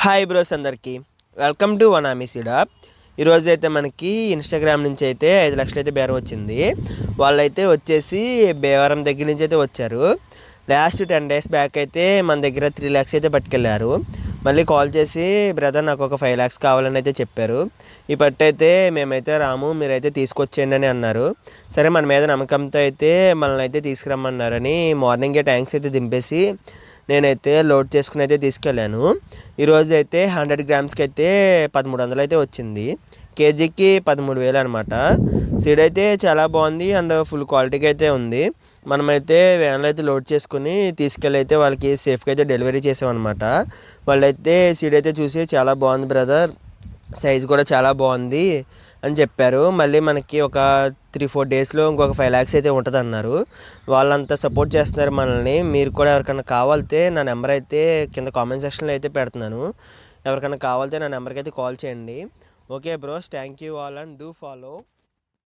Hi bros అందరికీ welcome to vannamei సీడప్. ఈరోజు అయితే మనకి ఇన్స్టాగ్రామ్ నుంచి అయితే 5 లక్షలు అయితే బేరం వచ్చింది. వాళ్ళైతే వచ్చేసి బేవరం దగ్గర నుంచి అయితే వచ్చారు. లాస్ట్ 10 days బ్యాక్ అయితే మన దగ్గర 3 lakhs అయితే పట్టుకెళ్ళారు. మళ్ళీ కాల్ చేసి బ్రదర్ నాకు ఒక 5 lakhs కావాలని అయితే చెప్పారు. ఈ పట్టు అయితే మేమైతే రాము, మీరైతే తీసుకొచ్చేయండి అని అన్నారు. సరే మన మీద నమ్మకంతో అయితే మనల్ని అయితే తీసుకురమ్మన్నారని మార్నింగే ట్యాంక్స్ అయితే దింపేసి నేనైతే లోడ్ చేసుకుని అయితే తీసుకెళ్ళాను. ఈరోజు అయితే 100 grams అయితే 1300 అయితే వచ్చింది. కేజీకి 13,000 అనమాట. సీడ్ అయితే చాలా బాగుంది అండ్ ఫుల్ క్వాలిటీగా అయితే ఉంది. మనమైతే వ్యాన్లో అయితే లోడ్ చేసుకుని తీసుకెళ్ళి అయితే వాళ్ళకి సేఫ్గా అయితే డెలివరీ చేసామన్నమాట. వాళ్ళైతే సీడ్ అయితే చూసి చాలా బాగుంది బ్రదర్, సైజ్ కూడా చాలా బాగుంది అని చెప్పారు. మళ్ళీ మనకి ఒక 3-4 daysలో ఇంకొక 5 lakhs అయితే ఉంటుంది అన్నారు. వాళ్ళంతా సపోర్ట్ చేస్తున్నారు మనల్ని. మీరు కూడా ఎవరికైనా కావాలితే నా నెంబర్ అయితే కింద కామెంట్ సెక్షన్లో అయితే పెడుతున్నాను. ఎవరికైనా కావాలితే నా నెంబర్కి అయితే కాల్ చేయండి. Okay bros, thank you all and do follow.